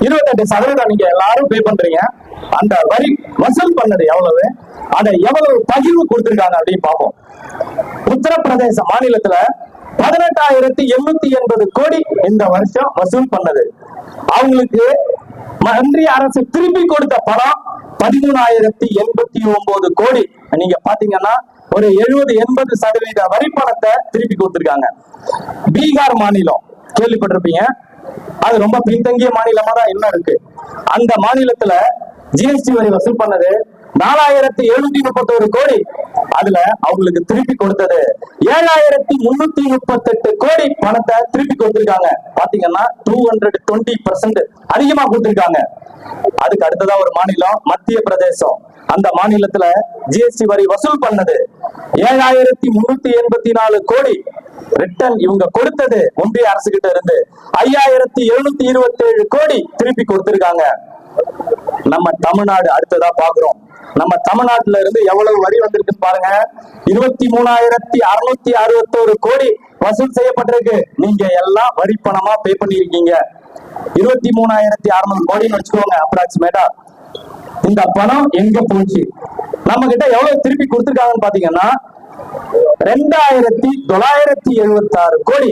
28% நீங்க எல்லாரும் பே பண்றீங்க. அந்த வரி வசூல் பண்ணது எவ்வளவு, அதை எவ்வளவு பகிர்வு கொடுத்திருக்காங்க அப்படின்னு பார்ப்போம். உத்தரப்பிரதேச மாநிலத்துல 18,880 கோடி இந்த வருஷம் வசூல் பண்ணது. அவங்களுக்கு ஒன்றிய அரசு திருப்பி கொடுத்த பணம் 13,089 கோடி. நீங்க பாத்தீங்கன்னா ஒரு 70-80% வரி பணத்தை திருப்பி கொடுத்திருக்காங்க. பீகார் மாநிலம் கேள்விப்பட்டிருப்பீங்க, அது ரொம்ப பின்தங்கிய மாநிலமா தான் இன்னும் இருக்கு. அந்த மாநிலத்துல ஜிஎஸ்டி வரி வசூல் பண்ணது 4,731 கோடி. அதுல அவங்களுக்கு திருப்பி கொடுத்தது 7,338 கோடி பணத்தை திருப்பி கொடுத்திருக்காங்க. பாத்தீங்கன்னா 220% அதிகமா கொடுத்திருக்காங்க. அதுக்கு அடுத்ததா ஒரு மாநிலம் மத்திய பிரதேசம். அந்த மாநிலத்துல ஜிஎஸ்டி வரி வசூல் பண்ணது 7,384 கோடி. ரிட்டர்ன் இவங்க கொடுத்தது ஒன்றிய அரசு கிட்ட இருந்து 5,727 கோடி திருப்பி கொடுத்திருக்காங்க. நம்ம தமிழ்நாடு அடுத்ததா பாக்குறோம். நம்ம தமிழ்நாட்டுல இருந்து எவ்வளவு வரி வந்திருக்குன்னு பாருங்க. 23,661 கோடி வசூல் செய்யப்பட்டிருக்கு. நீங்க எல்லாம் வரி பணமா பே பண்ணிருக்கீங்க. 23,600 கோடின்னு வச்சுக்கோங்க அப்ராக்சிமேட்டா. இந்த பணம் எங்க போச்சு, நம்ம கிட்ட எவ்வளவு திருப்பி கொடுத்திருக்காங்கன்னு பாத்தீங்கன்னா 2,976 கோடி.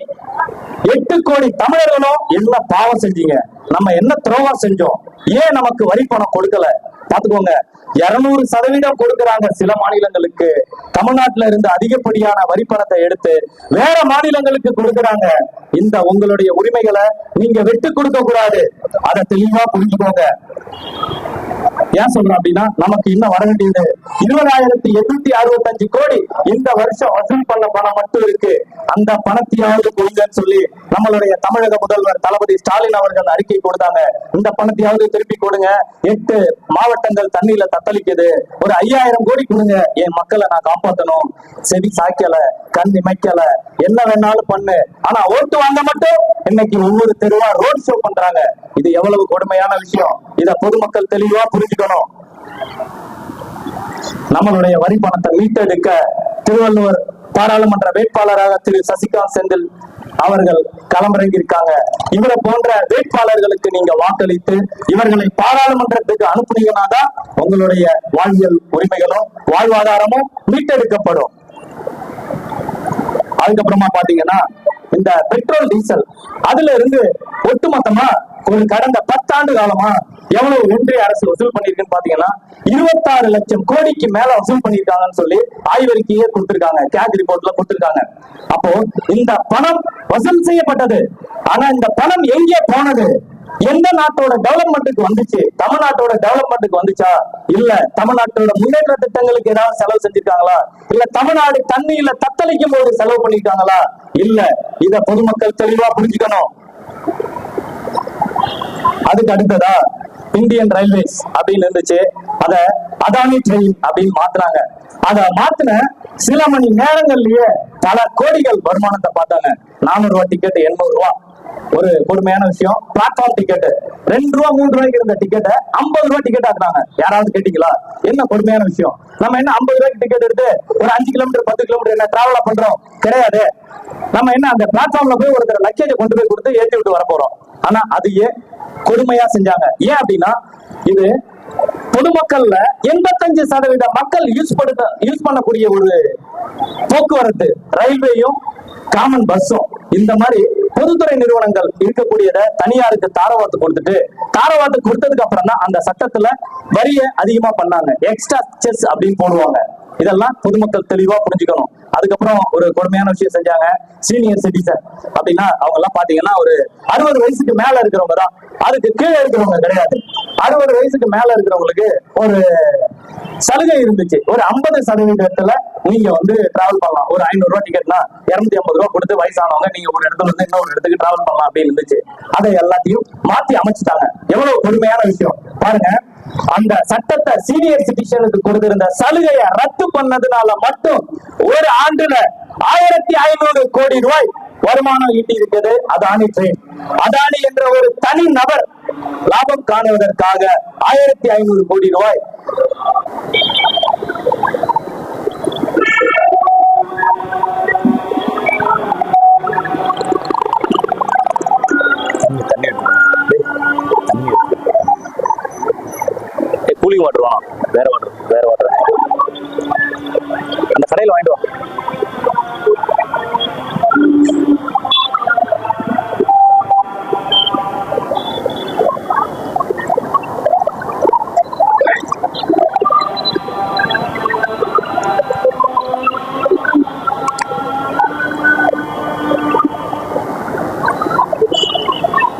8 கோடி தமிழர்களும் என்ன பாவம் செஞ்சீங்க, நம்ம என்ன துரோகம் செஞ்சோம், ஏன் நமக்கு வரி பணம் கொடுக்கல பாத்துக்கோங்க. 200% கொடுக்கறாங்க சில மாநிலங்களுக்கு. தமிழ்நாட்டுல இருந்து அதிகப்படியான வரி பணத்தை எடுத்து வேற மாநிலங்களுக்கு கொடுக்கறாங்க. இந்த உங்களுடைய உரிமைகளை நீங்க விட்டு கொடுக்க கூடாது, அதை தெளிவா புரிஞ்சுக்கோங்க. ஏன் சொல்றேன் அப்படின்னா, நமக்கு இன்னும் வர வேண்டியது 20,865 கோடி இந்த வருஷம் வசூல் பண்ண பணம் மட்டும் இருக்கு. அந்த பணத்தையாவது கொடுங்கன்னு சொல்லி நம்மளுடைய தமிழக முதல்வர் தளபதி ஸ்டாலின் அவர்கள் அறிக்கை கொடுத்தாங்க. இந்த பணத்தையாவது திருப்பி கொடுங்க. 8 மாவட்டங்கள் தண்ணியில தத்தளிக்குது, ஒரு 5,000 கோடி கொடுங்க, என் மக்களை நான் காப்பாற்றணும். செவி சாய்க்கல, கண் இமைக்கல, என்ன வேணாலும் பண்ணு, ஆனா ஓட்டு வாங்க மட்டும் இன்னைக்கு ஒவ்வொரு தெருவா ரோட் ஷோ பண்றாங்க. இது எவ்வளவு கொடுமையான விஷயம், இத பொதுமக்கள் தெளிவா புரிஞ்சுக்கணும். நம்மளுடைய வரி பணத்தை மீட்டெடுக்க திருவள்ளுவர் பாராளுமன்ற வேட்பாளராக திரு சசிகாந்த் செந்தில் அவர்கள் களமிறங்கி இருக்காங்க. இவரை போன்ற வேட்பாளர்களுக்கு நீங்க வாக்களித்து இவர்களை பாராளுமன்றத்துக்கு அனுப்புனீங்கன்னா தான் உங்களுடைய வாழ்வியல் உரிமைகளும் வாழ்வாதாரமும் மீட்டெடுக்கப்படும். அதுக்கப்புறமா பாத்தீங்கன்னா இந்த பெட்ரோல் டீசல் அதுல இருந்து ஒட்டுமொத்தமா ஒரு கடந்த 10 ஆண்டு காலமா எவ்வளவு ஒன்றிய அரசு வசூல் பண்ணிருக்குன்னு பாத்தீங்கன்னா 26 லட்சம் கோடிக்கு மேல வசூல் பண்ணிருக்காங்கன்னு சொல்லி ஆய்வறிக்கையே கொடுத்திருக்காங்க, கேக் ரிப்போர்ட்ல கொடுத்திருக்காங்க. அப்போ இந்த பணம் வசூல் செய்யப்பட்டது, ஆனா இந்த பணம் எங்கே போனது, எந்த நாட்டோட டெவலப்மெண்ட்டுக்கு வந்துச்சு, தமிழ்நாட்டோட டெவலப்மெண்ட்டுக்கு வந்துச்சா, இல்ல தமிழ்நாட்டோட முன்னேற்ற திட்டங்களுக்கு ஏதாவது செலவு செஞ்சிருக்காங்களா, இல்ல தமிழ்நாடு தண்ணியில தத்தளிக்கும் போது செலவு பண்ணிருக்காங்களா, இல்ல, இத பொதுமக்கள் தெளிவா புரிஞ்சுக்கணும். அதுக்கு அடுத்ததா இந்தியன் ரயில்வேஸ் அப்படின்னு இருந்துச்சு, அத அதானி ட்ரெயின் அப்படின்னு மாத்தினாங்க. அத மாத்தின சில மணி நேரங்கள்லயே பல கோடிகள் வருமானத்தை பார்த்தாங்க. 400 ரூபாய் டிக்கெட் 800 ரூபாய். ஒரு கொடுமையான விஷயம், பிளாட்ஃபார்ம் டிக்கெட் 2 ரூபா 3 ரூபாய்க்கு இருந்த டிக்கெட்டை 50 ரூபாய் டிக்கெட் ஆக்குறாங்க. யாராவது கேட்டீங்களா? என்ன கொடுமையான விஷயம். நம்ம என்ன 50 ரூபாய்க்கு டிக்கெட் எடுத்து ஒரு 5 கிலோமீட்டர் 10 கிலோமீட்டர் என்ன டிராவலா பண்றோம்? கிடையாது. நம்ம என்ன அந்த பிளாட்ஃபார்ம்ல போய் ஒருத்தர் லக்கேஜை கொண்டு போய் கொடுத்து ஏற்றி விட்டு வர போறோம். ஆனா அதையே கொடுமையா செஞ்சாங்க. ஏன் அப்படின்னா, இது பொதுமக்கள்ல 85% மக்கள் யூஸ் பண்ணக்கூடிய ஒரு போக்குவரத்து, ரயில்வேயும் காமன் பஸ்ஸும். இந்த மாதிரி பொதுத்துறை நிறுவனங்கள் இருக்கக்கூடியத தனியாருக்கு தாரவாத்து கொடுத்ததுக்கு அப்புறம் தான் அந்த சட்டத்துல வரிய அதிகமா பண்ணாங்க. எக்ஸ்ட்ரா செஸ் அப்படின்னு போடுவாங்க. இதெல்லாம் பொதுமக்கள் தெளிவா புரிஞ்சுக்கணும். அதுக்கப்புறம் ஒரு கொடுமையான விஷயம் செஞ்சாங்க. சீனியர் சிட்டிசன் அப்படின்னா அவங்க எல்லாம் பாத்தீங்கன்னா ஒரு 60 வயசுக்கு மேல இருக்கிறவங்க தான், அதுக்கு கீழே இருக்கிறவங்க கிடையாது. 60 வயசுக்கு மேல இருக்கிறவங்களுக்கு ஒரு சலுகை இருந்துச்சு. ஒரு 50% நீங்க டிராவல் பண்ணலாம். ஒரு 500 ரூபாய் டிக்கெட்னா 250 ரூபாய் கொடுத்து வயசானவங்க நீங்க ஒரு இடத்துல இருந்து இன்னொரு இடத்துக்கு டிராவல் பண்ணலாம் அப்படின்னு இருந்துச்சு. அதை எல்லாத்தையும் மாத்தி அமைச்சுட்டாங்க. எவ்வளவு கொடுமையான விஷயம் பாருங்க. அந்த சட்டத்தை சீனியர் சிட்டிசனுக்கு கொடுத்திருந்த சலுகையை ரத்து பண்ணதுனால மட்டும் ஒரு ஆண்டுல 1,500 கோடி ரூபாய் வருமானம் ஈட்டி இருக்குது அதானி ட்ரெயின். அதானி என்ற ஒரு தனி நபர் லாபம் காணுவதற்காக 1,500 கோடி ரூபாய் தண்ணி கூலிங் வாட்டர் வேணாம், வேற வாட்டர் அந்த கடையில் வாங்கிட்டு வா.